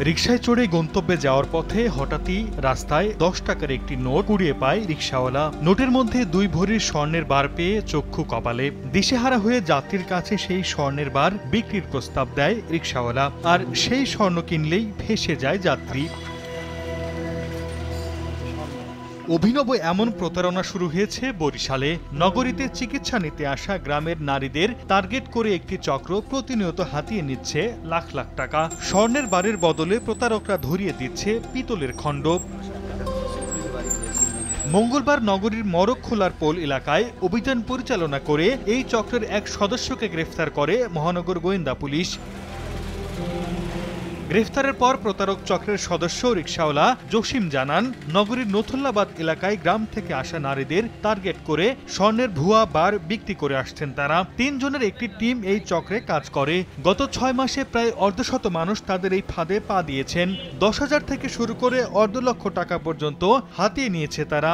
রিকশায় চড়ে গন্তব্যে যাওয়ার পথে হঠাৎই রাস্তায় 10 টাকার একটি নোট কুড়িয়ে পায় রিকশাওয়ালা। নোটের মধ্যে 2 ভরির স্বর্ণের বার পেয়ে চক্ষু কপালে। দিশেহারা হয়ে যাত্রীর কাছে সেই স্বর্ণের বার বিক্রির প্রস্তাব দেয় রিকশাওয়ালা, আর সেই স্বর্ণ কিনলেই ফেঁসে যায় যাত্রী। অভিনব এমন প্রতারণা শুরু হয়েছে বরিশালে। নগরীতে চিকিৎসা নিতে আসা গ্রামের নারীদের টার্গেট করে একটি চক্র প্রতিনিয়ত হাতিয়ে নিচ্ছে লাখ লাখ টাকা। স্বর্ণের বারের বদলে প্রতারকরা ধরিয়ে দিচ্ছে পিতলের খণ্ড। মঙ্গলবার নগরীর মরকখোলার পোল এলাকায় অভিযান পরিচালনা করে এই চক্রের এক সদস্যকে গ্রেফতার করে মহানগর গোয়েন্দা পুলিশ। গ্রেফতারের পর প্রতারক চক্রের সদস্য রিকশাওয়ালা জসিম জানান, নগরীর নথুল্লাবাদ এলাকায় গ্রাম থেকে আসা নারীদের টার্গেট করে স্বর্ণের ভুয়া বার বিক্রি করে আসছেন তারা। 3 জনের একটি টিম এই চক্রে কাজ করে। গত 6 মাসে প্রায় অর্ধশত মানুষ তাদের এই ফাঁদে পা দিয়েছেন। 10,000 থেকে শুরু করে অর্ধ লক্ষ টাকা পর্যন্ত হাতিয়ে নিয়েছে তারা।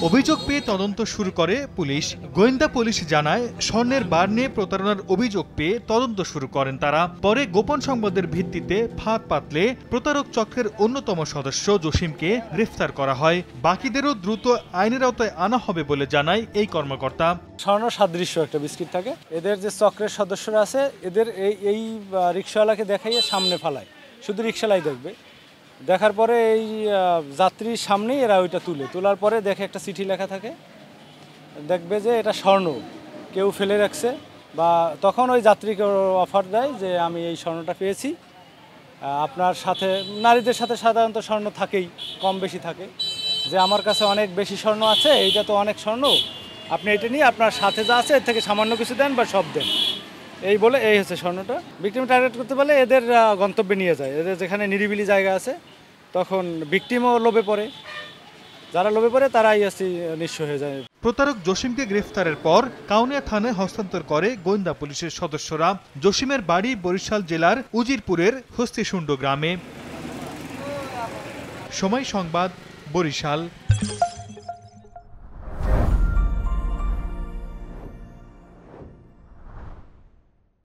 অভিযোগ পেয়ে তদন্ত শুরু করে পুলিশ। গোয়েন্দা পুলিশ জানায়, স্বর্ণের বার নিয়ে প্রতারণার অভিযোগ পেয়ে তদন্ত শুরু করেন তারা। পরে গোপন সংবাদের ভিত্তিতে ফাঁদ পাতলে প্রতারক চক্রের অন্যতম সদস্য জসিমকে গ্রেফতার করা হয়। বাকিদেরও দ্রুত আইনের আওতায় আনা হবে বলে জানায় এই কর্মকর্তা। স্বর্ণ সাদৃশ্য একটা বিস্কিট থাকে। এদের যে চক্রের সদস্যরা আছে, এদের এই রিকশাওয়ালাকে দেখাইয়ে সামনে ফালায়, শুধু রিকশালাই দেখবে। দেখার পরে এই যাত্রীর সামনেই এরা ওইটা তোলার পরে দেখে একটা চিঠি লেখা থাকে, দেখবে যে এটা স্বর্ণ কেউ ফেলে রাখছে, বা তখন ওই যাত্রীকে অফার দেয় যে আমি এই স্বর্ণটা পেয়েছি, আপনার সাথে। নারীদের সাথে সাধারণত স্বর্ণ থাকেই, কম বেশি থাকে, যে আমার কাছে অনেক বেশি স্বর্ণ আছে, এইটা তো অনেক স্বর্ণ, আপনি এটা নিয়ে আপনার সাথে যা আছে এর থেকে সামান্য কিছু দেন বা সব দেন, এই বলে এই হচ্ছে স্বর্ণটা। ভিকটিম টার্গেট করতে পারলে এদের গন্তব্যে নিয়ে যায়। এদের যেখানে নিরিবিলি জায়গা আছে, তখন ভিকটিমও লোভে পড়ে, যারা লোভে পড়ে তারাই নিঃস্ব হয়ে যায়। প্রতারক জসিমকে গ্রেফতারের পর কাউনিয়া থানায় হস্তান্তর করে গোয়েন্দা পুলিশের সদস্যরা। জসিমের বাড়ি বরিশাল জেলার উজিরপুরের হস্তিশুণ্ড গ্রামে। সময় সংবাদ, বরিশাল।